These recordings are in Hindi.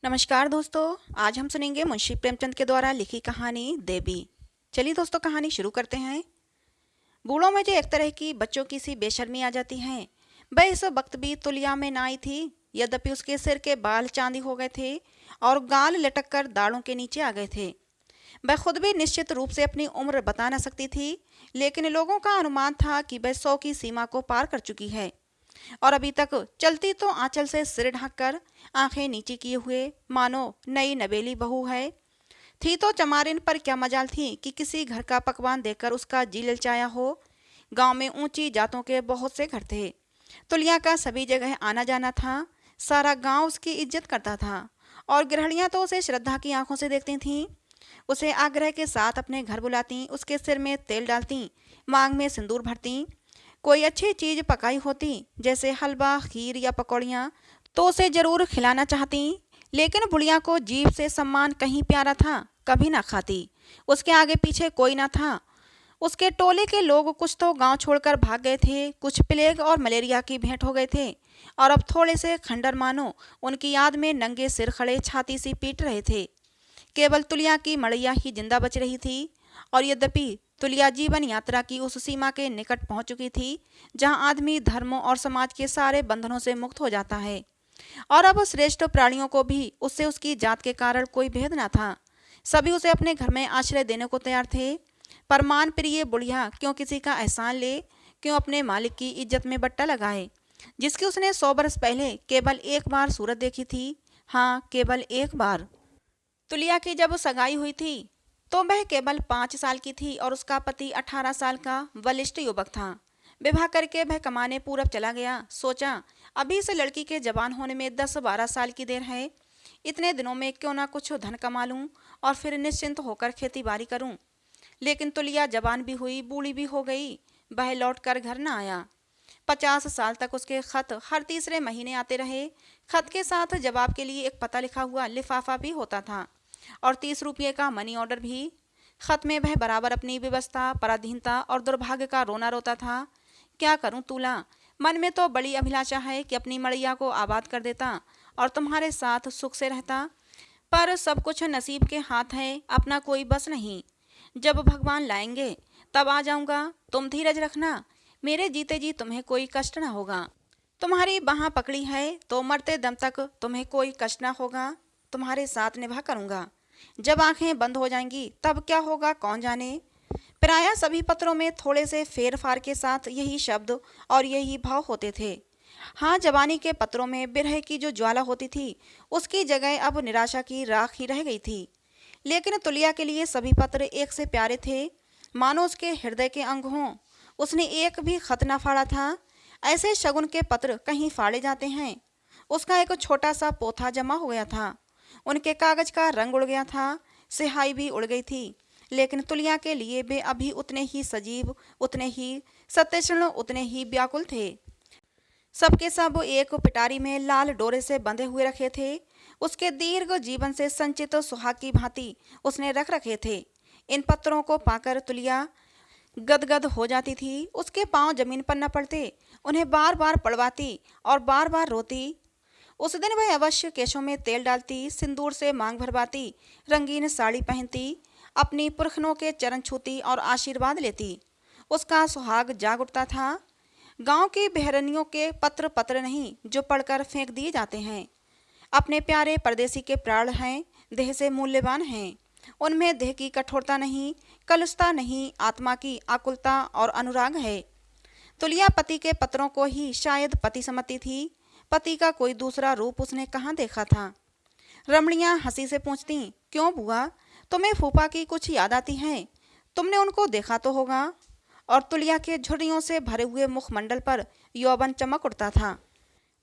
नमस्कार दोस्तों। आज हम सुनेंगे मुंशी प्रेमचंद के द्वारा लिखी कहानी देवी। चलिए दोस्तों, कहानी शुरू करते हैं। बूढ़ों में जो एक तरह की बच्चों की सी बेशर्मी आ जाती है, वह इस वक्त भी तुलिया में ना आई थी। यद्यपि उसके सिर के बाल चांदी हो गए थे और गाल लटक कर दाढ़ों के नीचे आ गए थे। वह खुद भी निश्चित रूप से अपनी उम्र बता न सकती थी, लेकिन लोगों का अनुमान था कि वह 100 की सीमा को पार कर चुकी है और अभी तक चलती तो आंचल से सिर ढककर, आंखें नीचे किए हुए, मानो नई नवेली बहू है। थी तो चमारिन, पर क्या मजाल थी कि किसी घर का पकवान देखकर उसका जी ललचाया हो। गांव में ऊंची जातों के बहुत से घर थे। तुलिया का सभी जगह आना जाना था। सारा गांव उसकी इज्जत करता था और गृहणियां तो उसे श्रद्धा की आंखों से देखती थीं। उसे आग्रह के साथ अपने घर बुलाती, उसके सिर में तेल डालती, मांग में सिंदूर भरती। कोई अच्छी चीज पकाई होती, जैसे हलवा, खीर या पकौड़ियाँ, तो उसे जरूर खिलाना चाहती। लेकिन बुढ़िया को जीभ से सम्मान कहीं प्यारा था, कभी ना खाती। उसके आगे पीछे कोई ना था। उसके टोले के लोग कुछ तो गांव छोड़कर भाग गए थे, कुछ प्लेग और मलेरिया की भेंट हो गए थे और अब थोड़े से खंडर मानो उनकी याद में नंगे सिर खड़े छाती सी पीट रहे थे। केवल तुलिया की मड़ैया ही जिंदा बच रही थी। और यद्यपि तुलिया जीवन यात्रा की उस सीमा के निकट पहुंच चुकी थी जहां आदमी धर्मों और समाज के सारे बंधनों से मुक्त हो जाता है, और अब श्रेष्ठ प्राणियों को भी उससे उसकी जात के कारण कोई भेद न था। सभी उसे अपने घर में आश्रय देने को तैयार थे। पर मान प्रिय बुढ़िया क्यों किसी का एहसान ले, क्यों अपने मालिक की इज्जत में बट्टा लगाए, जिसकी उसने 100 बरस पहले केवल एक बार सूरत देखी थी। हाँ, केवल एक बार। तुलिया की जब सगाई हुई थी तो वह केवल 5 साल की थी और उसका पति 18 साल का बलिष्ठ युवक था। विवाह करके वह कमाने पूरब चला गया। सोचा, अभी इस लड़की के जवान होने में 10-12 साल की देर है। इतने दिनों में क्यों ना कुछ धन कमा लूं और फिर निश्चिंत होकर खेती बाड़ी करूं। लेकिन तुलिया जवान भी हुई, बूढ़ी भी हो गई। वह लौट कर घर न आया। 50 साल तक उसके खत हर तीसरे महीने आते रहे। खत के साथ जवाब के लिए एक पता लिखा हुआ लिफाफा भी होता था और 30 रुपये का मनी ऑर्डर भी। खत में वह बराबर अपनी व्यवस्था, पराधीनता और दुर्भाग्य का रोना रोता था। क्या करूं तूला, मन में तो बड़ी अभिलाषा है कि अपनी मड़ैया को आबाद कर देता और तुम्हारे साथ सुख से रहता, पर सब कुछ नसीब के हाथ है, अपना कोई बस नहीं। जब भगवान लाएंगे तब आ जाऊंगा। तुम धीरज रखना, मेरे जीते जी तुम्हें कोई कष्ट न होगा। तुम्हारी बाह पकड़ी है तो मरते दम तक तुम्हें कोई कष्ट न होगा। तुम्हारे साथ निभा करूंगा। जब आंखें बंद हो जाएंगी तब क्या होगा कौन जाने। प्रायः सभी पत्रों में थोड़े से फेर फार के साथ यही शब्द और यही भाव होते थे। हाँ, जवानी के पत्रों में विरह की जो ज्वाला होती थी, उसकी जगह अब निराशा की राख ही रह गई थी। लेकिन तुलिया के लिए सभी पत्र एक से प्यारे थे, मानो उसके हृदय के अंग हों। उसने एक भी खत न फाड़ा था। ऐसे शगुन के पत्र कहीं फाड़े जाते हैं। उसका एक छोटा सा पोथा जमा हो गया था। उनके कागज का रंग उड़ गया था, स्याही भी उड़ गई थी। लेकिन तुलिया के लिए वे अभी उतने ही सजीव, उतने ही सत्यक्षण, उतने ही व्याकुल थे। सबके सब एक पिटारी में लाल डोरे से बंधे हुए रखे थे। उसके दीर्घ जीवन से संचित सुहाग की भांति उसने रख रखे थे। इन पत्रों को पाकर तुलिया गदगद हो जाती थी। उसके पांव जमीन पर न पड़ते, उन्हें बार बार पड़वाती और बार बार रोती। उस दिन वह अवश्य केशों में तेल डालती, सिंदूर से मांग भरवाती, रंगीन साड़ी पहनती, अपनी पुरखनों के चरण छूती और आशीर्वाद लेती। उसका सुहाग जाग उठता था। गांव की बहरनियों के पत्र पत्र नहीं जो पढ़कर फेंक दिए जाते हैं। अपने प्यारे परदेसी के प्राण हैं, देह से मूल्यवान हैं। उनमें देह की कठोरता नहीं, कलुषता नहीं, आत्मा की आकुलता और अनुराग है। तुलिया पति के पत्रों को ही शायद पति समझती थी। पति का कोई दूसरा रूप उसने कहाँ देखा था। रमणियां हंसी से पूछती, क्यों बुआ, तुम्हें फूफा की कुछ याद आती है? तुमने उनको देखा तो होगा। और तुलिया के झुर्रियों से भरे हुए मुखमंडल पर यौवन चमक उठता था।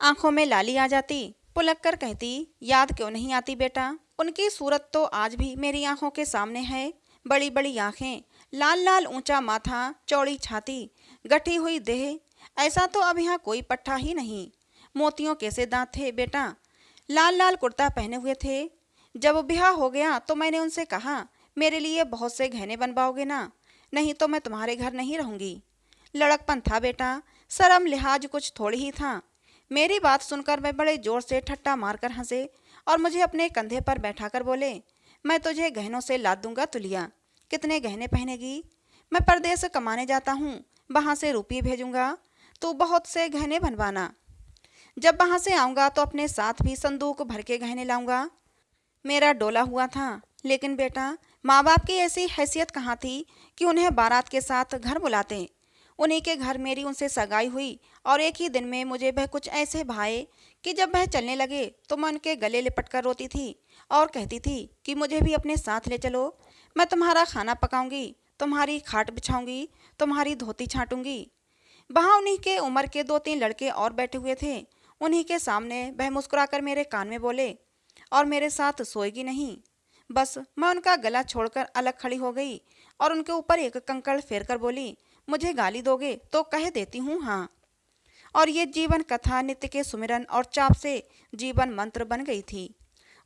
आंखों में लाली आ जाती। पुलक कर कहती, याद क्यों नहीं आती बेटा, उनकी सूरत तो आज भी मेरी आंखों के सामने है। बड़ी बड़ी आंखें, लाल लाल ऊंचा माथा, चौड़ी छाती, गठी हुई देह। ऐसा तो अब यहाँ कोई पट्टा ही नहीं। मोतियों कैसे दांत थे बेटा, लाल लाल कुर्ता पहने हुए थे। जब ब्याह हो गया तो मैंने उनसे कहा, मेरे लिए बहुत से गहने बनवाओगे ना, नहीं तो मैं तुम्हारे घर नहीं रहूंगी। लड़कपन था बेटा, शर्म लिहाज कुछ थोड़ी ही था। मेरी बात सुनकर वे बड़े जोर से ठट्टा मारकर हंसे और मुझे अपने कंधे पर बैठाकर बोले, मैं तुझे गहनों से लाद दूंगा तुलिया, कितने गहने पहनेगी? मैं परदेस कमाने जाता हूँ, वहाँ से रुपये भेजूंगा, तू बहुत से गहने बनवाना। जब वहाँ से आऊँगा तो अपने साथ भी संदूक भर के गहने लाऊंगा। मेरा डोला हुआ था, लेकिन बेटा माँ बाप की ऐसी हैसियत कहाँ थी कि उन्हें बारात के साथ घर बुलाते। उन्हीं के घर मेरी उनसे सगाई हुई और एक ही दिन में मुझे वह कुछ ऐसे भाए कि जब वह चलने लगे तो मैं उनके गले लिपट कर रोती थी और कहती थी कि मुझे भी अपने साथ ले चलो, मैं तुम्हारा खाना पकाऊंगी, तुम्हारी खाट बिछाऊंगी, तुम्हारी धोती छाटूंगी। वहाँ उन्हीं के उम्र के 2-3 लड़के और बैठे हुए थे। उन्हीं के सामने वह मुस्कुराकर मेरे कान में बोले, और मेरे साथ सोएगी नहीं? बस मैं उनका गला छोड़कर अलग खड़ी हो गई और उनके ऊपर एक कंकड़ फेर कर बोली, मुझे गाली दोगे तो कह देती हूँ हाँ। और ये जीवन कथा नित्य के सुमिरन और चाप से जीवन मंत्र बन गई थी।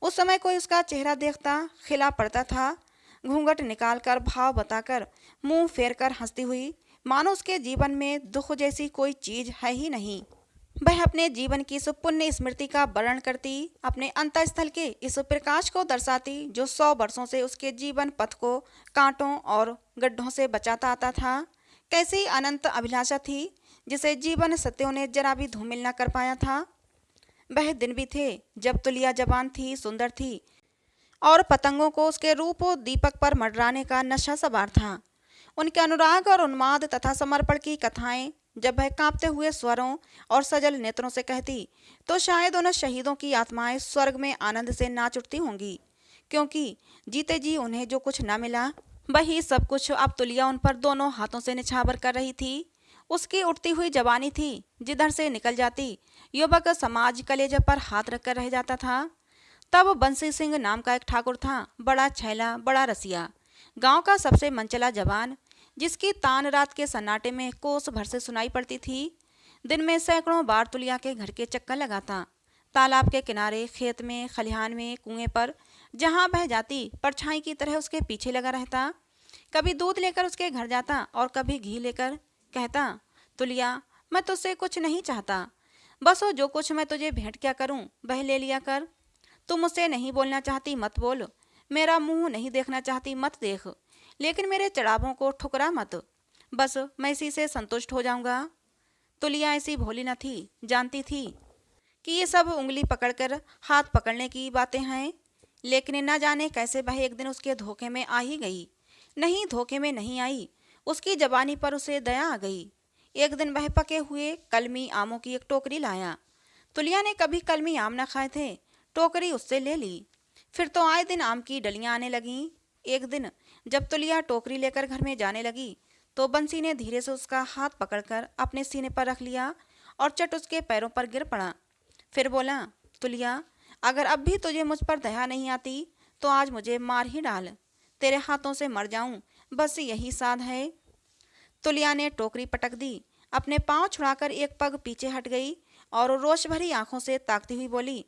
उस समय कोई उसका चेहरा देखता खिला पड़ता था, घूंघट निकालकर भाव बताकर मुंह फेर कर हंसती हुई, मानो उसके जीवन में दुख जैसी कोई चीज है ही नहीं। वह अपने जीवन की इस पुण्य स्मृति का वर्णन करती, अपने अंतःस्थल के इस प्रकाश को दर्शाती जो 100 वर्षों से उसके जीवन पथ को कांटों और गड्ढों से बचाता आता था। कैसी अनंत अभिलाषा थी जिसे जीवन सत्यों ने जरा भी धूमिल न कर पाया था। वह दिन भी थे जब तुलिया जवान थी, सुंदर थी और पतंगों को उसके रूप दीपक पर मंडराने का नशा सवार था। उनके अनुराग और उन्माद तथा समर्पण की कथाएं जब वह कांपते हुए स्वरों और सजल नेत्रों से कहती तो शायद उन शहीदों की आत्माएं स्वर्ग में आनंद से नाच उठती होंगी, क्योंकि जीते जी उन्हें जो कुछ न मिला वही सब कुछ अब तुलिया उन पर दोनों हाथों से निछावर कर रही थी। उसकी उठती हुई जवानी थी, जिधर से निकल जाती युवक समाज कलेजे पर हाथ रखकर रह जाता था। तब बंसी सिंह नाम का एक ठाकुर था, बड़ा छैला, बड़ा रसिया, गांव का सबसे मनचला जवान, जिसकी तान रात के सन्नाटे में कोस भर से सुनाई पड़ती थी। दिन में सैकड़ों बार तुलिया के घर के चक्कर लगाता, तालाब के किनारे, खेत में, खलिहान में, कुएं पर, जहां बह जाती परछाई की तरह उसके पीछे लगा रहता। कभी दूध लेकर उसके घर जाता और कभी घी लेकर, कहता, तुलिया मैं तुझसे कुछ नहीं चाहता, बस वो जो कुछ मैं तुझे भेंट क्या करूं वह ले लिया कर। तू मुझसे नहीं बोलना चाहती मत बोल, मेरा मुंह नहीं देखना चाहती मत देख, लेकिन मेरे चढ़ावों को ठुकरा मत, बस मैं इसी से संतुष्ट हो जाऊंगा। तुलिया ऐसी भोली न थी, जानती थी कि ये सब उंगली पकड़कर हाथ पकड़ने की बातें हैं, लेकिन न जाने कैसे वह एक दिन उसके धोखे में आ ही गई। नहीं, धोखे में नहीं आई, उसकी जवानी पर उसे दया आ गई। एक दिन वह पके हुए कलमी आमों की एक टोकरी लाया। तुलिया ने कभी कलमी आम न खाए थे, टोकरी उससे ले ली। फिर तो आए दिन आम की डलियां आने लगीं। एक दिन जब तुलिया टोकरी लेकर घर में जाने लगी तो बंसी ने धीरे से उसका हाथ पकड़कर अपने सीने पर रख लिया और चट उसके पैरों पर गिर पड़ा। फिर बोला, तुलिया अगर अब भी तुझे मुझ पर दया नहीं आती तो आज मुझे मार ही डाल, तेरे हाथों से मर जाऊं, बस यही साध है। तुलिया ने टोकरी पटक दी, अपने पांव छुड़ाकर एक पग पीछे हट गई और रोष भरी आंखों से ताकती हुई बोली,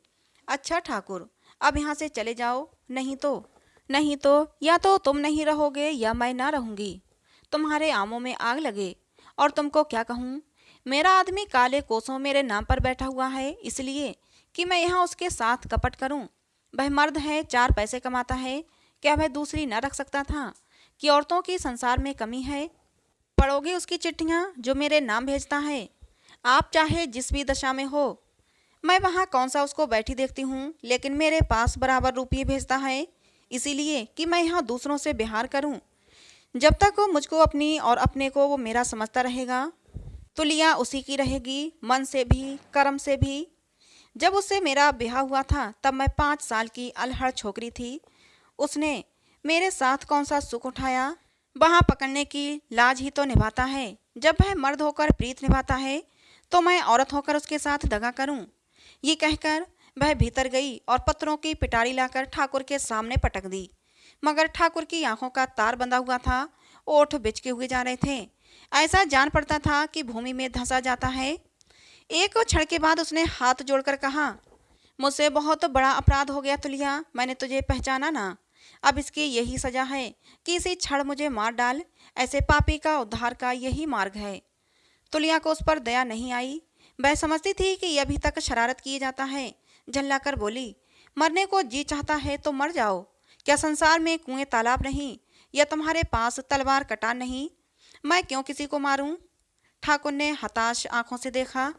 अच्छा ठाकुर, अब यहाँ से चले जाओ, नहीं तो या तो तुम नहीं रहोगे या मैं ना रहूंगी। तुम्हारे आमों में आग लगे। और तुमको क्या कहूँ, मेरा आदमी काले कोसों मेरे नाम पर बैठा हुआ है इसलिए कि मैं यहाँ उसके साथ कपट करूँ। वह मर्द है, 4 पैसे कमाता है, क्या वह दूसरी न रख सकता था कि औरतों की संसार में कमी है? पढ़ोगे उसकी चिट्ठियाँ जो मेरे नाम भेजता है, आप चाहे जिस भी दशा में हो। मैं वहाँ कौन सा उसको बैठी देखती हूँ, लेकिन मेरे पास बराबर रुपये भेजता है, इसीलिए कि मैं यहाँ दूसरों से बिहार करूँ। जब तक वो मुझको अपनी और अपने को वो मेरा समझता रहेगा, तुलिया उसी की रहेगी, मन से भी कर्म से भी। जब उससे मेरा ब्याह हुआ था तब मैं 5 साल की अलहड़ छोकरी थी। उसने मेरे साथ कौन सा सुख उठाया? वहाँ पकड़ने की लाज ही तो निभाता है। जब वह मर्द होकर प्रीत निभाता है तो मैं औरत होकर उसके साथ दगा करूं? ये कहकर वह भीतर गई और पत्रों की पिटारी लाकर ठाकुर के सामने पटक दी। मगर ठाकुर की आंखों का तार बंधा हुआ था, ओठ बिचके हुए जा रहे थे, ऐसा जान पड़ता था कि भूमि में धंसा जाता है। एक क्षण के बाद उसने हाथ जोड़कर कहा, मुझसे बहुत बड़ा अपराध हो गया तुलिया, मैंने तुझे पहचाना ना। अब इसकी यही सजा है कि इसी क्षण मुझे मार डाल, ऐसे पापी का उद्धार का यही मार्ग है। तुलिया को उस पर दया नहीं आई। वह समझती थी कि अभी तक शरारत किए जाता है। झल्लाकर बोली, मरने को जी चाहता है तो मर जाओ। क्या संसार में कुएं तालाब नहीं, या तुम्हारे पास तलवार कटान नहीं? मैं क्यों किसी को मारूं? ठाकुर ने हताश आंखों से देखा।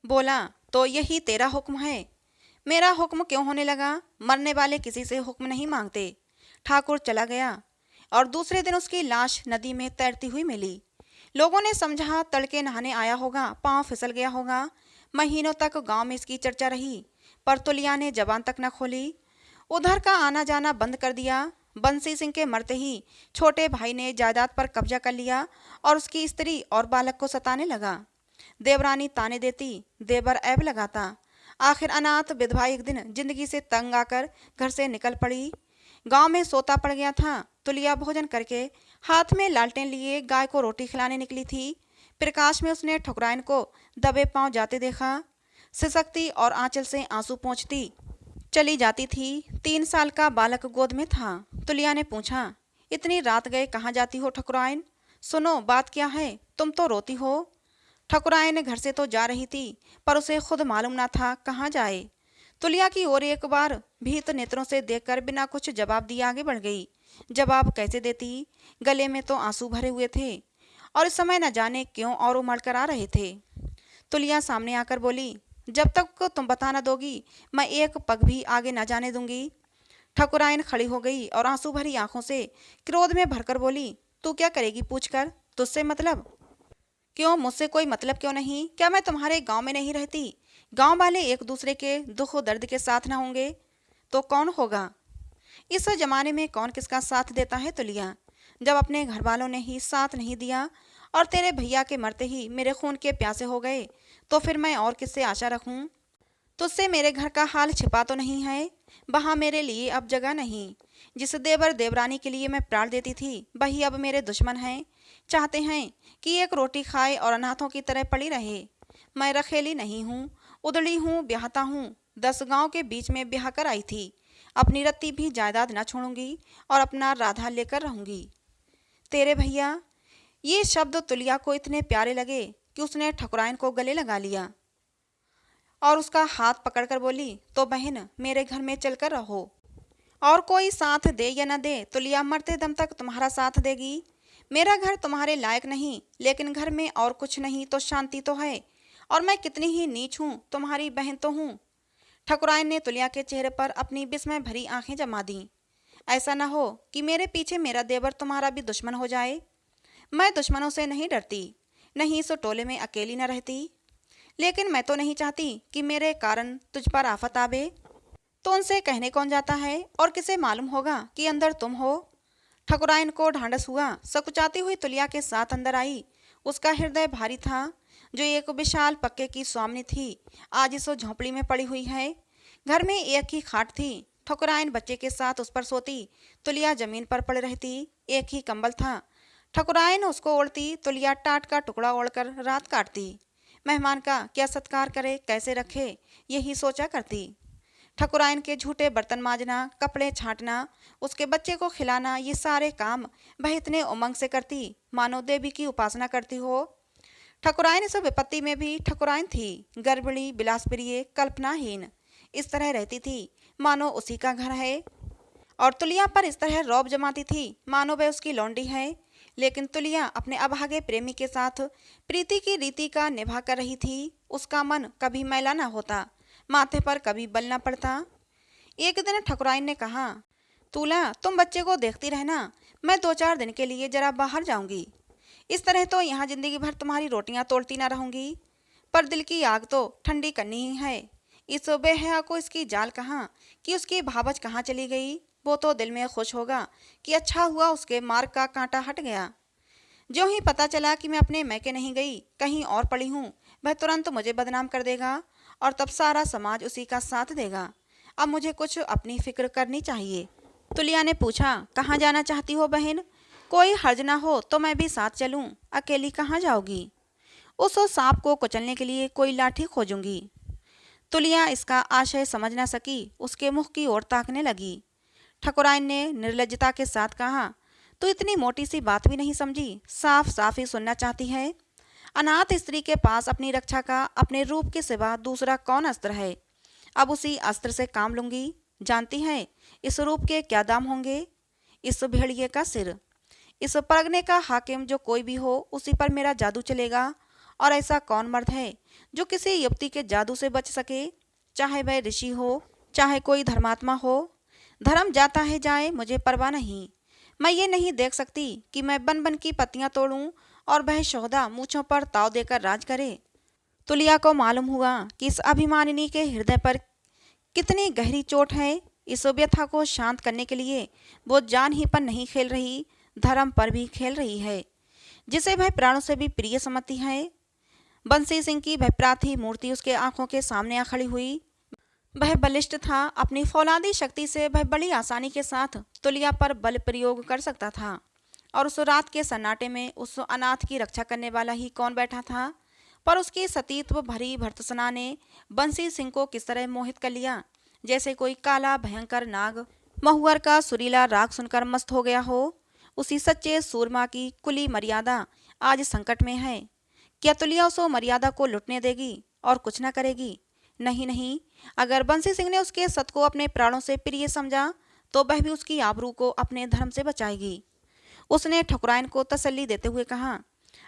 बोला, तो यही तेरा हुक्म है? मेरा हुक्म क्यों होने लगा? मरने वाले किसी से हुक्म नहीं मांगते। ठाकुर चला गया और दूसरे दिन उसकी लाश नदी में तैरती हुई मिली। लोगों ने समझा तड़के नहाने आया होगा, पांव फिसल गया होगा। महीनों तक गांव में इसकी चर्चा रही, पर तुलिया ने जबान तक न खोली। उधर का आना जाना बंद कर दिया। बंसी सिंह के मरते ही छोटे भाई ने जायदाद पर कब्जा कर लिया और उसकी स्त्री और बालक को सताने लगा। देवरानी ताने देती, देवर ऐब लगाता। आखिर अनाथ विधवा एक दिन जिंदगी से तंग आकर घर से निकल पड़ी। गांव में सोता पड़ गया था। तुलिया भोजन करके हाथ में लालटेन लिए गाय को रोटी खिलाने निकली थी। प्रकाश में उसने ठकुराइन को दबे पांव जाते देखा। सिसकती और आंचल से आंसू पोंछती चली जाती थी। 3 साल का बालक गोद में था। तुलिया ने पूछा, इतनी रात गए कहाँ जाती हो ठकुराइन? सुनो, बात क्या है? तुम तो रोती हो। ठकुराइन घर से तो जा रही थी, पर उसे खुद मालूम न था कहाँ जाए। तुलिया की ओर एक बार भीत नेत्रों से देखकर बिना कुछ जवाब दिए आगे बढ़ गई। जवाब कैसे देती? गले में तो आंसू भरे हुए थे और इस समय न जाने क्यों और उमड़ कर आ रहे थे। तुलिया सामने आकर बोली, जब तक तुम बता न दोगी मैं एक पग भी आगे न जाने दूंगी। ठकुराइन खड़ी हो गई और आंसू भरी आंखों से क्रोध में भरकर बोली, तू क्या करेगी पूछकर? तुझसे मतलब? क्यों, मुझसे कोई मतलब क्यों नहीं? क्या मैं तुम्हारे गांव में नहीं रहती? गांव वाले एक दूसरे के दुख दर्द के साथ ना होंगे तो कौन होगा? इस जमाने में कौन किसका साथ देता है तुलिया? जब अपने घर वालों ने ही साथ नहीं दिया और तेरे भैया के मरते ही मेरे खून के प्यासे हो गए, तो फिर मैं और किससे आशा रखूं? तुझसे मेरे घर का हाल छिपा तो नहीं है? वहाँ मेरे लिए अब जगह नहीं। जिस देवर देवरानी के लिए मैं प्राण देती थी, वही अब मेरे दुश्मन हैं। चाहते हैं कि एक रोटी खाए और अनाथों की तरह पड़ी रहे। मैं रखेली नहीं हूँ, उदड़ी हूँ, ब्याहता हूँ। 10 गांव के बीच में ब्याह कर आई थी। अपनी रत्ती भी जायदाद न छोड़ूंगी और अपना राधा लेकर रहूंगी। तेरे भैया? ये शब्द तुलिया को इतने प्यारे लगे कि उसने ठकुराइन को गले लगा लिया और उसका हाथ पकड़कर बोली, तो बहन मेरे घर में चलकर रहो। और कोई साथ दे या न दे, तुलिया मरते दम तक तुम्हारा साथ देगी। मेरा घर तुम्हारे लायक नहीं, लेकिन घर में और कुछ नहीं तो शांति तो है। और मैं कितनी ही नीच हूँ, तुम्हारी बहन तो हूँ। ठकुराइन ने तुलिया के चेहरे पर अपनी विस्मय भरी आंखें जमा दी। ऐसा न हो कि मेरे पीछे मेरा देवर तुम्हारा भी दुश्मन हो जाए। मैं दुश्मनों से नहीं डरती, नहीं इस टोले में अकेली न रहती। लेकिन मैं तो नहीं चाहती कि मेरे कारण तुझ पर आफत आवे। तो उनसे कहने कौन जाता है और किसे मालूम होगा कि अंदर तुम हो? ठकुराइन को ढांढस हुआ। सकुचाती हुई तुलिया के साथ अंदर आई। उसका हृदय भारी था। जो एक विशाल पक्के की स्वामिनी थी, आज इस झोंपड़ी में पड़ी हुई है। घर में एक ही खाट थी। ठकुराइन बच्चे के साथ उस पर सोती, तुलिया जमीन पर पड़ रहती। एक ही कंबल था। ठकुराइन उसको ओढ़ती, तुलिया टाट का टुकड़ा ओढ़कर रात काटती। मेहमान का क्या सत्कार करे, कैसे रखे, यही सोचा करती। ठकुराइन के झूठे बर्तन मांजना, कपड़े छांटना, उसके बच्चे को खिलाना, ये सारे काम वह इतने उमंग से करती मानो देवी की उपासना करती हो। ठकुराइन इस विपत्ति में भी ठकुराइन थी, गर्भिणी, बिलासप्रिय, कल्पनाहीन। इस तरह रहती थी मानो उसी का घर है। और तुलिया पर इस तरह रौब जमाती थी मानो वह उसकी लौंडी है। लेकिन तुलिया अपने अभागे प्रेमी के साथ प्रीति की रीति का निभा कर रही थी। उसका मन कभी मैला न होता, माथे पर कभी बल न पड़ता। एक दिन ठकुराइन ने कहा, तूला तुम बच्चे को देखती रहना, मैं 2-4 दिन के लिए जरा बाहर जाऊंगी। इस तरह तो यहाँ जिंदगी भर तुम्हारी रोटियां तोड़ती ना रहूंगी। पर दिल की आग तो ठंडी करनी ही है। इस बेहया को इसकी जाल कहाँ कि उसकी भावच कहाँ चली गई। वो तो दिल में खुश होगा कि अच्छा हुआ उसके मार्ग का कांटा हट गया। जो ही पता चला कि मैं अपने मैके नहीं गई, कहीं और पड़ी हूँ, वह तुरंत मुझे बदनाम कर देगा और तब सारा समाज उसी का साथ देगा। अब मुझे कुछ अपनी फिक्र करनी चाहिए। तुलिया ने पूछा, कहाँ जाना चाहती हो बहन? कोई हर्ज ना हो तो मैं भी साथ चलूं। अकेली कहाँ जाओगी? उस सांप को कुचलने के लिए कोई लाठी खोजूंगी। तुलिया इसका आशय समझ न सकी, उसके मुख की ओर ताकने लगी। ठकुराइन ने निर्लज्जता के साथ कहा, तू इतनी मोटी सी बात भी नहीं समझी, साफ साफ ही सुनना चाहती है। अनाथ स्त्री के पास अपनी रक्षा का अपने रूप के सिवा दूसरा कौन अस्त्र है? अब उसी अस्त्र से काम लूंगी। जानती है इस रूप के क्या दाम होंगे? इस भेड़िए का सिर, इस परगने का हाकिम जो कोई भी हो उसी पर मेरा जादू चलेगा। और ऐसा कौन मर्द है जो किसी युवती के जादू से बच सके, चाहे वह ऋषि हो चाहे कोई धर्मात्मा हो। धर्म जाता है जाए, मुझे परवाह नहीं। मैं ये नहीं देख सकती कि मैं बन बन की पत्तियां तोड़ूं और वह शोहदा मूछों पर ताव देकर राज करे। तुलिया को मालूम हुआ कि इस अभिमानिनी के हृदय पर कितनी गहरी चोट है। इस व्यथा को शांत करने के लिए वो जान ही पर नहीं खेल रही, धर्म पर भी खेल रही है, जिसे वह प्राणों से भी प्रिय समझती है। बंसी सिंह की वह प्रार्थी मूर्ति उसके आंखों के सामने आ खड़ी हुई। वह बलिष्ठ था, अपनी फौलादी शक्ति से वह बड़ी आसानी के साथ तुलिया पर बल प्रयोग कर सकता था। और उस रात के सन्नाटे में उस अनाथ की रक्षा करने वाला ही कौन बैठा था। पर उसकी सतीत्व भरी भर्त्सना ने बंसी सिंह को किस तरह मोहित कर लिया, जैसे कोई काला भयंकर नाग महुअर का सुरीला राग सुनकर मस्त हो गया हो। उसी सच्चे सूरमा की कुली मर्यादा आज संकट में है। क्या तुलिया उस मर्यादा को लुटने देगी और कुछ न करेगी? नहीं नहीं, अगर बंसी सिंह ने उसके सत को अपने प्राणों से प्रिय समझा तो वह भी उसकी आबरू को अपने धर्म से बचाएगी। उसने ठकुराइन को तसल्ली देते हुए कहा,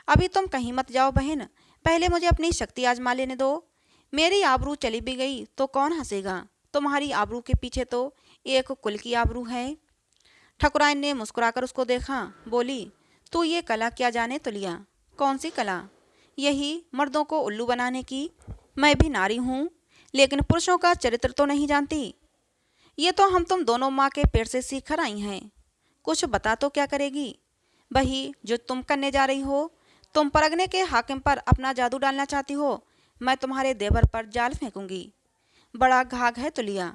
अभी तुम कहीं मत जाओ बहन, पहले मुझे अपनी शक्ति आजमा लेने दो। मेरी आबरू चली भी गई तो कौन हंसेगा? तुम्हारी आबरू के पीछे तो एक कुल की आबरू है। ठकुराइन ने मुस्कुराकर उसको देखा, बोली, तू ये कला क्या जाने तुलिया? कौन सी कला? यही मर्दों को उल्लू बनाने की। मैं भी नारी हूँ, लेकिन पुरुषों का चरित्र तो नहीं जानती। ये तो हम तुम दोनों माँ के पेट से सीख कर आई हैं। कुछ बता तो क्या करेगी? वही जो तुम करने जा रही हो। तुम परगने के हाकिम पर अपना जादू डालना चाहती हो, मैं तुम्हारे देवर पर जाल फेंकूंगी। बड़ा घाघ है तुलिया,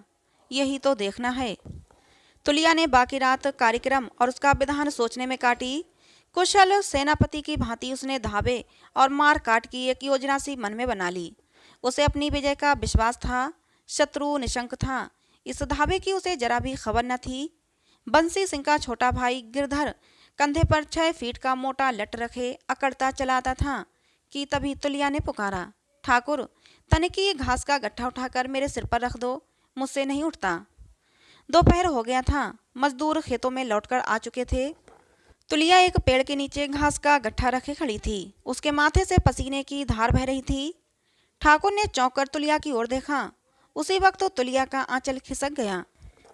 यही तो देखना है। तुलिया ने बाकी रात कार्यक्रम और उसका विधान सोचने में काटी। कुशल सेनापति की भांति उसने धावे और मार काट की एक योजना सी मन में बना ली। उसे अपनी विजय का विश्वास था, शत्रु निशंक था। इस धावे की उसे जरा भी खबर न थी। बंसी सिंह का छोटा भाई गिरधर कंधे पर 6 फीट का मोटा लट रखे अकड़ता चलाता था कि तभी तुलिया ने पुकारा, ठाकुर, तनिकी ये घास का गट्ठा उठाकर मेरे सिर पर रख दो, मुझसे नहीं उठता। दोपहर हो गया था, मजदूर खेतों में लौटकर आ चुके थे। तुलिया एक पेड़ के नीचे घास का गट्ठा रखे खड़ी थी। उसके माथे से पसीने की धार बह रही थी। ठाकुर ने चौंक कर तुलिया की ओर देखा। उसी वक्त तो तुलिया का आंचल खिसक गया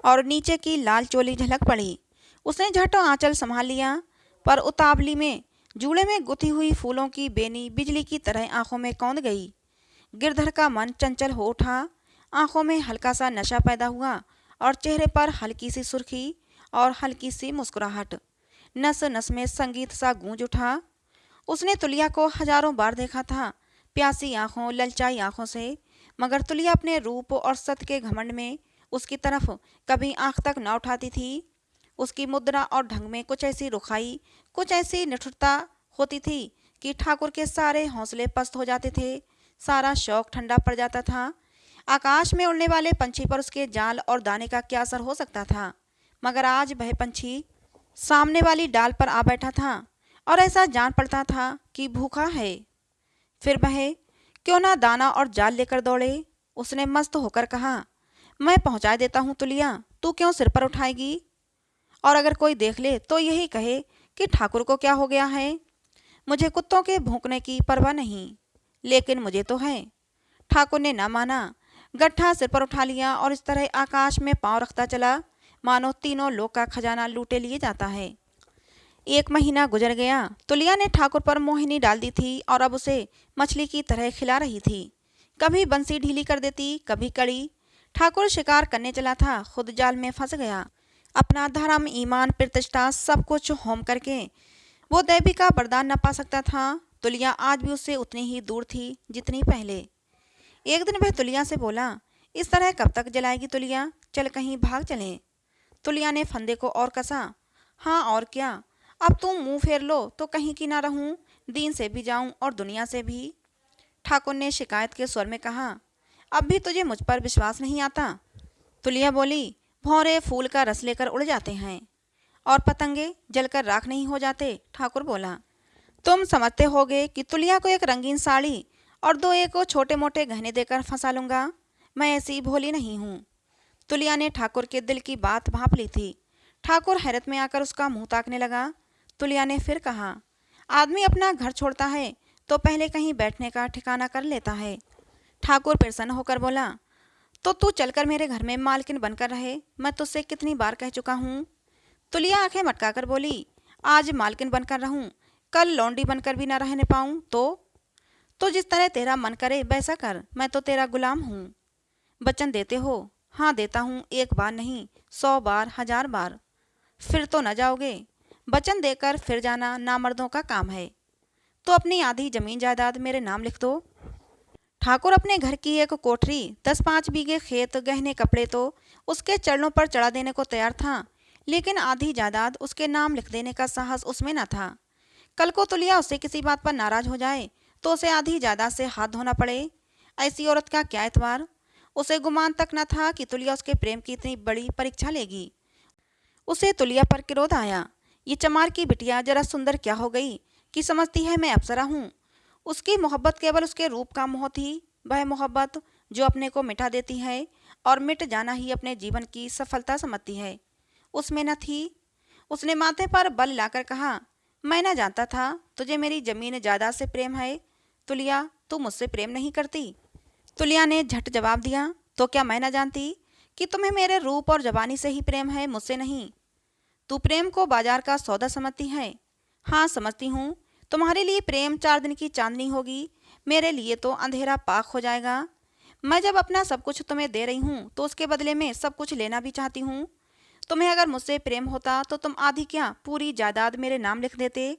और नीचे की लाल चोली झलक पड़ी। उसने झट आंचल संभाल लिया, पर उतावली में जूड़े में गुथी हुई फूलों की बेनी बिजली की तरह आंखों में कौंध गई। गिरधर का मन चंचल हो उठा, आंखों में हल्का सा नशा पैदा हुआ और चेहरे पर हल्की सी सुर्खी और हल्की सी मुस्कुराहट। नस नस में संगीत सा गूंज उठा। उसने तुलिया को हजारों बार देखा था, प्यासी आंखों ललचाई आंखों से, मगर तुलिया अपने रूप और सत के घमंड में उसकी तरफ कभी आंख तक न उठाती थी। उसकी मुद्रा और ढंग में कुछ ऐसी रुखाई, कुछ ऐसी निठुरता होती थी कि ठाकुर के सारे हौसले पस्त हो जाते थे, सारा शौक ठंडा पड़ जाता था। आकाश में उड़ने वाले पंछी पर उसके जाल और दाने का क्या असर हो सकता था, मगर आज वह पंछी सामने वाली डाल पर आ बैठा था और ऐसा जान पड़ता था कि भूखा है। फिर वह क्यों ना दाना और जाल लेकर दौड़े। उसने मस्त होकर कहा, मैं पहुंचा देता हूँ तुलिया, तू क्यों सिर पर उठाएगी? और अगर कोई देख ले तो यही कहे कि ठाकुर को क्या हो गया है। मुझे कुत्तों के भौंकने की परवाह नहीं, लेकिन मुझे तो है। ठाकुर ने ना माना, गट्ठा सिर पर उठा लिया और इस तरह आकाश में पांव रखता चला मानो तीनों लोक का खजाना लूटे लिए जाता है। 1 महीना गुजर गया। तुलिया ने ठाकुर पर मोहिनी डाल दी थी और अब उसे मछली की तरह खिला रही थी। कभी बंसी ढीली कर देती, कभी कड़ी। ठाकुर शिकार करने चला था, खुद जाल में फंस गया। अपना धर्म, ईमान, प्रतिष्ठा सब कुछ होम करके वो देवी का वरदान न पा सकता था। तुलिया आज भी उससे उतनी ही दूर थी जितनी पहले। एक दिन वह तुलिया से बोला, इस तरह कब तक जलाएगी तुलिया? चल कहीं भाग चलें। तुलिया ने फंदे को और कसा। हाँ और क्या, अब तुम मुंह फेर लो तो कहीं की ना रहूं, दीन से भी जाऊं और दुनिया से भी। ठाकुर ने शिकायत के स्वर में कहा, अब भी तुझे मुझ पर विश्वास नहीं आता? तुलिया बोली, भौरे फूल का रस लेकर उड़ जाते हैं और पतंगे जलकर राख नहीं हो जाते। ठाकुर बोला, तुम समझते होगे कि तुलिया को एक रंगीन साड़ी और 2 एक छोटे मोटे गहने देकर फंसा लूंगा? मैं ऐसी भोली नहीं हूँ। तुलिया ने ठाकुर के दिल की बात भांप ली थी। ठाकुर हैरत में आकर उसका मुंह ताकने लगा। तुलिया ने फिर कहा, आदमी अपना घर छोड़ता है तो पहले कहीं बैठने का ठिकाना कर लेता है। ठाकुर प्रसन्न होकर बोला, तो तू चलकर मेरे घर में मालकिन बनकर रहे, मैं तुझसे कितनी बार कह चुका हूँ। तुलिया आंखें मटकाकर बोली, आज मालकिन बनकर रहूं, कल लौंडी बनकर भी न रहने पाऊं तो जिस तरह तेरा मन करे वैसा कर, मैं तो तेरा गुलाम हूँ। वचन देते हो? हाँ देता हूँ, एक बार नहीं, 100 बार, 1000 बार। फिर तो न जाओगे? वचन देकर फिर जाना नामर्दों का काम है। तो अपनी आधी जमीन जायदाद मेरे नाम लिख दो। ठाकुर अपने घर की एक कोठरी, 10-5 बीघे खेत, गहने कपड़े तो उसके चरणों पर चढ़ा देने को तैयार था, लेकिन आधी जायदाद उसके नाम लिख देने का साहस उसमें न था। कल को तुलिया उससे किसी बात पर नाराज हो जाए तो उसे आधी जायदाद से हाथ धोना पड़े। ऐसी औरत का क्या एतबार। उसे गुमान तक न था कि तुलिया उसके प्रेम की इतनी बड़ी परीक्षा लेगी। उसे तुलिया पर क्रोध आया। ये चमार की बिटिया जरा सुंदर क्या हो गई कि समझती है मैं अप्सरा हूँ। उसकी मोहब्बत केवल उसके रूप का मोह थी, वह मोहब्बत जो अपने को मिटा देती है और मिट जाना ही अपने जीवन की सफलता समझती है, उसमें न थी। उसने माथे पर बल लाकर कहा, मैं न जानता था तुझे मेरी जमीन जायदाद से प्रेम है। तुलिया, तू मुझसे प्रेम नहीं करती? तुलिया ने झट जवाब दिया, तो क्या मैं न जानती कि तुम्हें मेरे रूप और जवानी से ही प्रेम है, मुझसे नहीं। तू प्रेम को बाजार का सौदा समझती है? हाँ समझती हूँ। तुम्हारे लिए प्रेम 4 दिन की चांदनी होगी, मेरे लिए तो अंधेरा पाक हो जाएगा। मैं जब अपना सब कुछ तुम्हें दे रही हूँ तो उसके बदले में सब कुछ लेना भी चाहती हूँ। तुम्हें अगर मुझसे प्रेम होता तो तुम आधी क्या पूरी जायदाद मेरे नाम लिख देते।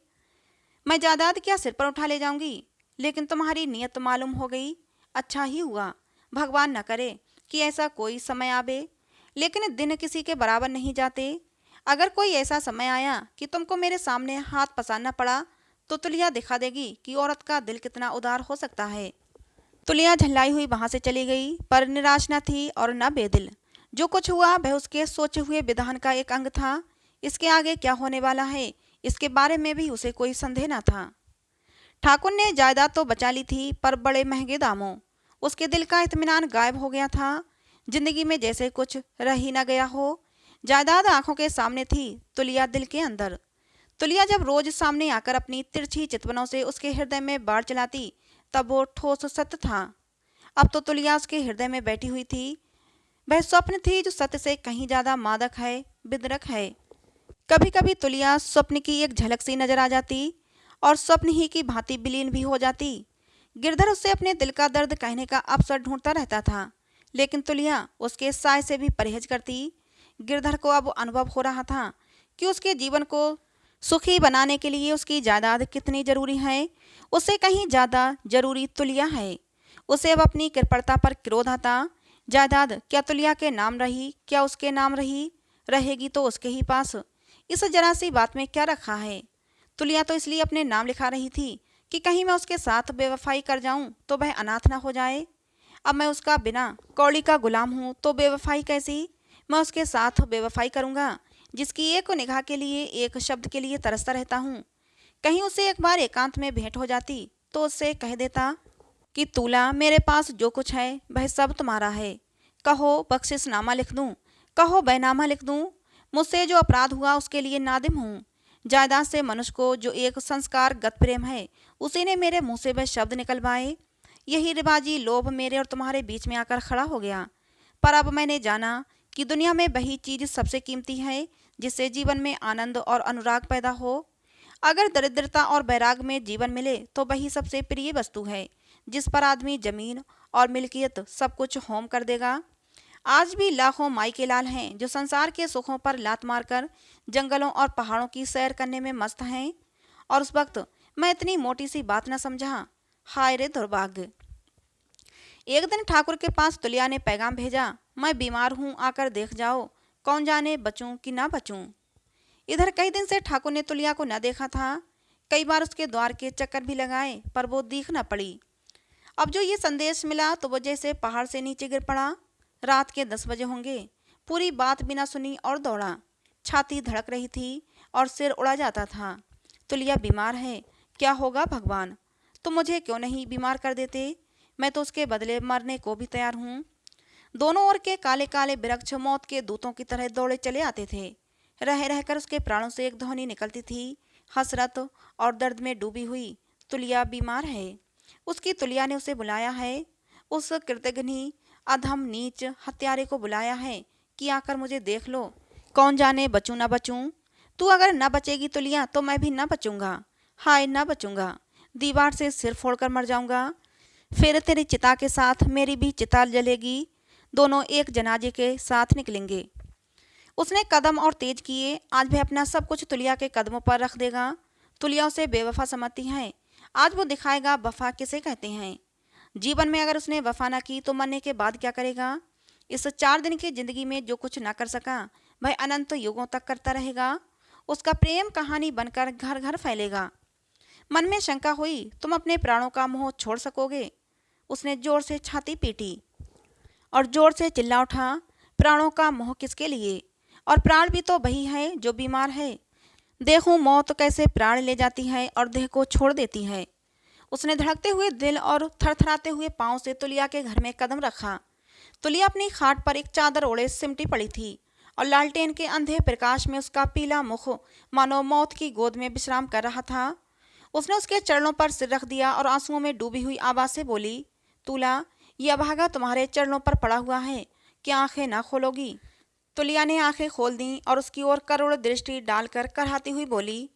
मैं जायदाद क्या सिर पर उठा ले जाऊंगी, लेकिन तुम्हारी नीयत मालूम हो गई। अच्छा ही हुआ, भगवान न करे कि ऐसा कोई समय आवे, लेकिन दिन किसी के बराबर नहीं जाते। अगर कोई ऐसा समय आया कि तुमको मेरे सामने हाथ पसारना पड़ा तो तुलिया दिखा देगी कि औरत का दिल कितना उदार हो सकता है। तुलिया झल्लाई हुई वहां से चली गई, पर निराश न थी और न बेदिल। जो कुछ हुआ वह उसके सोचे हुए विधान का एक अंग था। इसके आगे क्या होने वाला है, इसके बारे में भी उसे कोई संदेह न था। ठाकुर ने जायदाद तो बचा ली थी, पर बड़े महंगे दामों। उसके दिल का इत्मीनान गायब हो गया था। जिंदगी में जैसे कुछ रह ही न गया हो। जायदाद आंखों के सामने थी, तुलिया दिल के अंदर। तुलिया जब रोज सामने आकर अपनी तिरछी चितवनों से उसके हृदय में बाढ़ चलाती, तब वो ठोस सत्य था। अब तो तुलिया उसके हृदय में बैठी हुई थी। वह स्वप्न थी जो सत्य से कहीं ज्यादा मादक है, विदरक है। कभी कभी तुलिया स्वप्न की एक झलक सी नजर आ जाती और स्वप्न ही की भांति विलीन भी हो जाती। गिरधर उससे अपने दिल का दर्द कहने का अवसर ढूंढता रहता था, लेकिन तुलिया उसके साय से भी परहेज करती। गिरधर को अब अनुभव हो रहा था कि उसके जीवन को सुखी बनाने के लिए उसकी जायदाद कितनी जरूरी है। उससे कहीं ज्यादा जरूरी तुलिया है। उसे अब अपनी कृपणता पर क्रोध आता। जायदाद क्या तुलिया के नाम रही, क्या उसके नाम रही? रहेगी तो उसके ही पास। इस जरा सी बात में क्या रखा है? तुलिया तो इसलिए अपने नाम लिखा रही थी कि कहीं मैं उसके साथ बेवफाई कर जाऊं तो वह अनाथ न हो जाए। अब मैं उसका बिना कौड़ी का गुलाम हूं तो बेवफाई कैसी? मैं उसके साथ बेवफाई करूंगा जिसकी एक निगाह के लिए, एक शब्द के लिए तरसता रहता हूँ। कहीं उसे एक बार एकांत में भेंट हो जाती तो उससे कह देता कि तूला, मेरे पास जो कुछ है वह सब तुम्हारा है। कहो बख्शिशनामा लिख दूं, कहो बैनामा लिख दूं। मुझसे जो अपराध हुआ उसके लिए नादिम हूँ। जायदाद से मनुष्य को जो एक संस्कार गत प्रेम है, उसी ने मेरे मुंह से वह शब्द निकलवाए। यही रिवाजी लोभ मेरे और तुम्हारे बीच में आकर खड़ा हो गया। पर अब मैंने जाना कि दुनिया में वही चीज सबसे कीमती है जिससे जीवन में आनंद और अनुराग पैदा हो। अगर दरिद्रता और बैराग में जीवन मिले तो वही सबसे प्रिय वस्तु है जिस पर आदमी जमीन और मिल्कियत सब कुछ होम कर देगा। आज भी लाखों माई के लाल हैं जो संसार के सुखों पर लात मारकर जंगलों और पहाड़ों की सैर करने में मस्त हैं। और उस वक्त मैं इतनी मोटी सी बात न समझा। हाय रे दुर्भाग्य। एक दिन ठाकुर के पास तुलिया ने पैगाम भेजा, मैं बीमार हूँ, आकर देख जाओ। कौन जाने बचूं कि ना बचूं। इधर कई दिन से ठाकुर ने तुलिया को न देखा था। कई बार उसके द्वार के चक्कर भी लगाए, पर वो दिख न पड़ी। अब जो ये संदेश मिला तो वो जैसे पहाड़ से नीचे गिर पड़ा। रात के 10 बजे होंगे। पूरी बात बिना सुनी और दौड़ा। छाती धड़क रही थी और सिर उड़ा जाता था। तुलिया बीमार है, क्या होगा भगवान? तुम मुझे क्यों नहीं बीमार कर देते? मैं तो उसके बदले मरने को भी तैयार हूँ। दोनों ओर के काले काले वृक्ष मौत के दूतों की तरह दौड़े चले आते थे। रह रहकर उसके प्राणों से एक ध्वनि निकलती थी, हसरत और दर्द में डूबी हुई तुलिया बीमार है। उसकी तुलिया ने उसे बुलाया है, उस कृतघ्नि अधम नीच हत्यारे को बुलाया है कि आकर मुझे देख लो, कौन जाने बचूं न बचूं। तू अगर न बचेगी तुलिया तो मैं भी न बचूंगा, हाय न बचूंगा, दीवार से सिर फोड़कर मर जाऊंगा। फिर तेरी चिता के साथ मेरी भी चिता जलेगी, दोनों एक जनाजे के साथ निकलेंगे। उसने कदम और तेज किए। आज वह अपना सब कुछ तुलिया के कदमों पर रख देगा। तुलिया उसे बेवफा समझती है, आज वो दिखाएगा वफा किसे कहते हैं। जीवन में अगर उसने वफा न की तो मरने के बाद क्या करेगा। इस 4 दिन की जिंदगी में जो कुछ ना कर सका वह अनंत युगों तक करता रहेगा। उसका प्रेम कहानी बनकर घर घर फैलेगा। मन में शंका हुई, तुम अपने प्राणों का मोह छोड़ सकोगे। उसने जोर से छाती पीटी और जोर से चिल्ला उठा, प्राणों का मोह किसके लिए, और प्राण भी तो वही है जो बीमार है। देखूं मौत कैसे प्राण ले जाती है और देह को छोड़ देती है। उसने धड़कते हुए दिल और थरथराते हुए पांव से तुलिया के घर में कदम रखा। तुलिया अपनी खाट पर एक चादर ओढ़े सिमटी पड़ी थी और लालटेन के अंधे प्रकाश में उसका पीला मुख मानो मौत की गोद में विश्राम कर रहा था। उसने उसके चरणों पर सिर रख दिया और आंसुओं में डूबी हुई आवाज से बोली, तुला, यह अभागा तुम्हारे चरणों पर पड़ा हुआ है, क्या आंखें ना खोलोगी। तुलिया ने आंखें खोल दी और उसकी ओर करुण दृष्टि डालकर कराहती हुई बोली,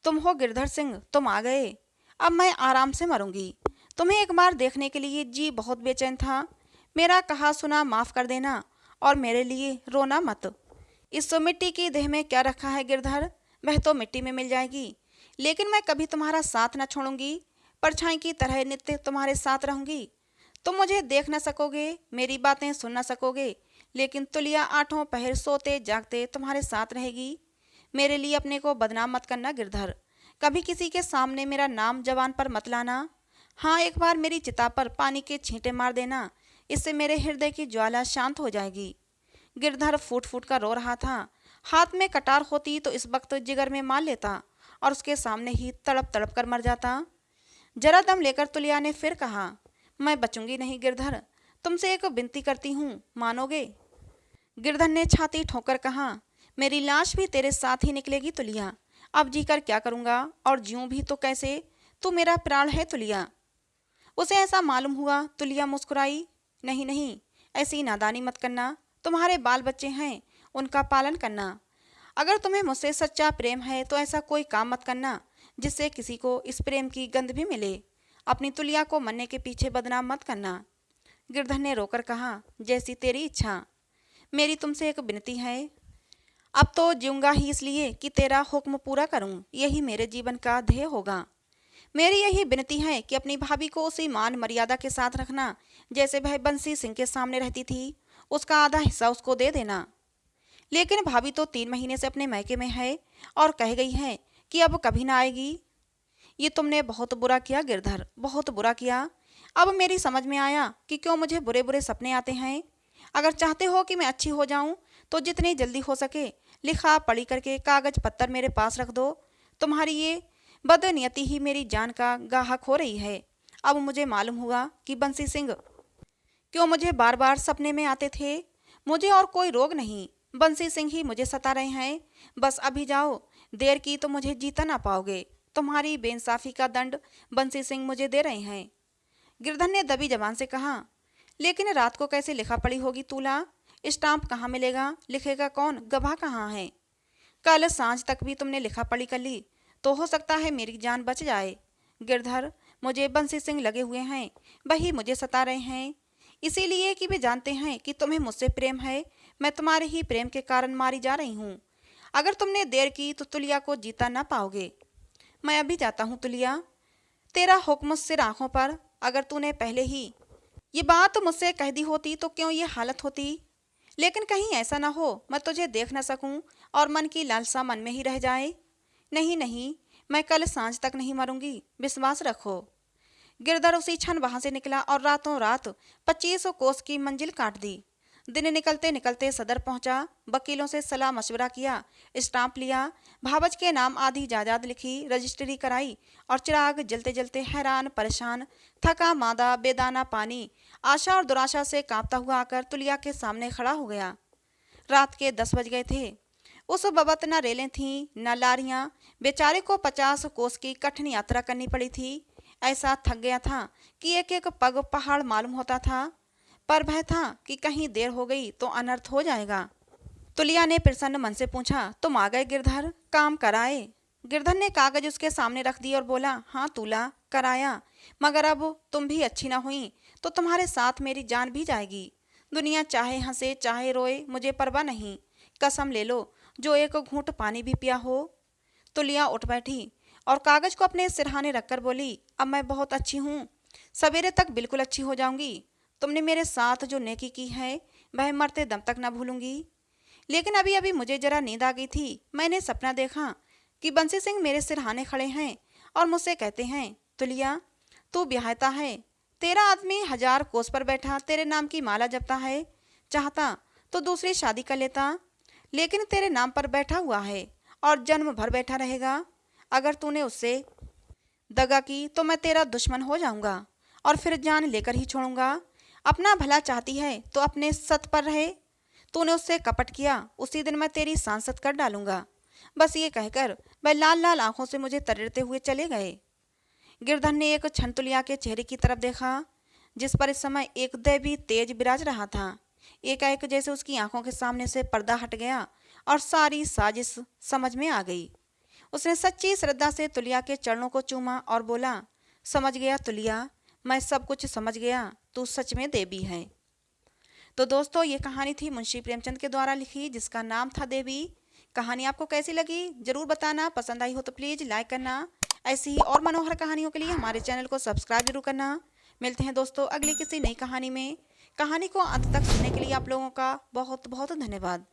तुम हो गिरधर सिंह, तुम आ गए। अब मैं आराम से मरूंगी। तुम्हें एक बार देखने के लिए जी बहुत बेचैन था। मेरा कहा सुना माफ कर देना और मेरे लिए रोना मत। इस मिट्टी की देह में क्या रखा है गिरधर, वह तो मिट्टी में मिल जाएगी, लेकिन मैं कभी तुम्हारा साथ न छोड़ूंगी। परछाई की तरह नित्य तुम्हारे साथ रहूंगी। तुम मुझे देख न सकोगे, मेरी बातें सुन न सकोगे, लेकिन तुलिया 8 पहर सोते जागते तुम्हारे साथ रहेगी। मेरे लिए अपने को बदनाम मत करना गिरधर। कभी किसी के सामने मेरा नाम जबान पर मत लाना। हाँ, एक बार मेरी चिता पर पानी के छींटे मार देना, इससे मेरे हृदय की ज्वाला शांत हो जाएगी। गिरधर फूट फूट कर रो रहा था। हाथ में कटार होती तो इस वक्त जिगर में मार लेता और उसके सामने ही तड़प तड़प कर मर जाता। जरा दम लेकर तुलिया ने फिर कहा, मैं बचूंगी नहीं गिरधर, तुमसे एक विनती करती हूँ, मानोगे। गिरधर ने छाती ठोकर कहा, मेरी लाश भी तेरे साथ ही निकलेगी तुलिया। अब जीकर क्या करूँगा, और जीऊँ भी तो कैसे, तू मेरा प्राण है तुलिया। उसे ऐसा मालूम हुआ। तुलिया मुस्कुराई, नहीं नहीं, ऐसी नादानी मत करना, तुम्हारे बाल बच्चे हैं, उनका पालन करना। अगर तुम्हें मुझसे सच्चा प्रेम है तो ऐसा कोई काम मत करना जिससे किसी को इस प्रेम की गंध भी मिले। अपनी तुलिया को मरने के पीछे बदनाम मत करना। गिरधर ने रोकर कहा, जैसी तेरी इच्छा। मेरी तुमसे एक विनती है। अब तो जीऊँगा ही इसलिए कि तेरा हुक्म पूरा करूं, यही मेरे जीवन का ध्येय होगा। मेरी यही विनती है कि अपनी भाभी को उसी मान मर्यादा के साथ रखना जैसे वह बंसी सिंह के सामने रहती थी। उसका आधा हिस्सा उसको दे देना। लेकिन भाभी तो 3 महीने से अपने मैके में है और कह गई है कि अब कभी ना आएगी। ये तुमने बहुत बुरा किया गिरधर, बहुत बुरा किया। अब मेरी समझ में आया कि क्यों मुझे बुरे बुरे सपने आते हैं। अगर चाहते हो कि मैं अच्छी हो जाऊं तो जितनी जल्दी हो सके लिखा पढ़ी करके कागज पत्तर मेरे पास रख दो। तुम्हारी ये बदनियति ही मेरी जान का गाहक हो रही है। अब मुझे मालूम हुआ कि बंसी सिंह क्यों मुझे बार बार सपने में आते थे। मुझे और कोई रोग नहीं, बंसी सिंह ही मुझे सता रहे हैं। बस अभी जाओ, देर की तो मुझे जीता ना पाओगे। तुम्हारी बेइंसाफी का दंड बंसी सिंह मुझे दे रहे हैं। गिरधर ने दबी जबान से कहा, लेकिन रात को कैसे लिखा पढ़ी होगी तूला, स्टाम्प कहाँ मिलेगा, लिखेगा कौन, गवाह कहाँ है। कल सांझ तक भी तुमने लिखा पढ़ी कर ली तो हो सकता है मेरी जान बच जाए। गिरधर, मुझे बंसी सिंह लगे हुए हैं, वही मुझे सता रहे हैं, इसीलिए कि वे जानते हैं कि तुम्हें मुझसे प्रेम है। मैं तुम्हारे ही प्रेम के कारण मारी जा रही हूँ। अगर तुमने देर की तो तुलिया को जीता ना पाओगे। मैं अभी जाता हूँ तुलिया, तेरा हुक्म सिर आंखों पर। अगर तूने पहले ही ये बात मुझसे कह दी होती तो क्यों ये हालत होती। लेकिन कहीं ऐसा ना हो मैं तुझे देख ना सकूं और मन की लालसा मन में ही रह जाए। नहीं नहीं, मैं कल सांझ तक नहीं मरूंगी, विश्वास रखो। गिरधर उसी क्षण वहां से निकला और रातों रात 25 कोस की मंजिल काट दी। दिन निकलते निकलते सदर पहुंचा, वकीलों से सलाह मशवरा किया, स्टाम्प लिया, भावज के नाम आधी जायदाद लिखी, रजिस्ट्री कराई और चिराग जलते जलते हैरान परेशान, थका मादा, बेदाना पानी, आशा और दुराशा से कांपता हुआ आकर तुलिया के सामने खड़ा हो गया। रात के 10 बज गए थे। उस बबत न रेलें थीं न लारियां। बेचारे को 50 कोस की कठिन यात्रा करनी पड़ी थी। ऐसा थक गया था कि एक एक पग पहाड़ मालूम होता था, पर भय था कि कहीं देर हो गई तो अनर्थ हो जाएगा। तुलिया ने प्रसन्न मन से पूछा, तुम आ गए गिरधर, काम कराए? गिरधर ने कागज उसके सामने रख दी और बोला, हाँ तुला, कराया, मगर अब तुम भी अच्छी ना हुई तो तुम्हारे साथ मेरी जान भी जाएगी। दुनिया चाहे हंसे चाहे रोए, मुझे परवाह नहीं। कसम ले लो, जो एक घूंट पानी भी पिया हो। तुलिया उठ बैठी और कागज को अपने सिरहाने रखकर बोली, अब मैं बहुत अच्छी हूँ, सवेरे तक बिल्कुल अच्छी हो जाऊंगी। तुमने मेरे साथ जो नेकी की है वह मरते दम तक न भूलूंगी। लेकिन अभी अभी मुझे जरा नींद आ गई थी। मैंने सपना देखा कि बंसी सिंह मेरे सिरहाने खड़े हैं और मुझसे कहते हैं, तुलिया तू ब्याहता है, तेरा आदमी 1000 कोस पर बैठा तेरे नाम की माला जपता है, चाहता तो दूसरी शादी कर लेता, लेकिन तेरे नाम पर बैठा हुआ है और जन्म भर बैठा रहेगा। अगर तूने उससे दगा की तो मैं तेरा दुश्मन हो जाऊंगा और फिर जान लेकर ही छोड़ूंगा। अपना भला चाहती है तो अपने सत पर रहे। तूने उससे कपट किया, उसी दिन मैं तेरी सांसत कर डालूंगा। बस ये कहकर वह लाल लाल आंखों से मुझे तरेरते हुए चले गए। गिरधर ने एक क्षण तुलिया के चेहरे की तरफ देखा, जिस पर इस समय एक दैवी तेज विराज रहा था। एकाएक जैसे उसकी आंखों के सामने से पर्दा हट गया और सारी साजिश समझ में आ गई। उसने सच्ची श्रद्धा से तुलिया के चरणों को चूमा और बोला, समझ गया तुलिया, मैं सब कुछ समझ गया, तू सच में देवी है। तो दोस्तों, ये कहानी थी मुंशी प्रेमचंद के द्वारा लिखी, जिसका नाम था देवी। कहानी आपको कैसी लगी जरूर बताना। पसंद आई हो तो प्लीज़ लाइक करना। ऐसी ही और मनोहर कहानियों के लिए हमारे चैनल को सब्सक्राइब जरूर करना। मिलते हैं दोस्तों अगली किसी नई कहानी में। कहानी को अंत तक सुनने के लिए आप लोगों का बहुत बहुत धन्यवाद।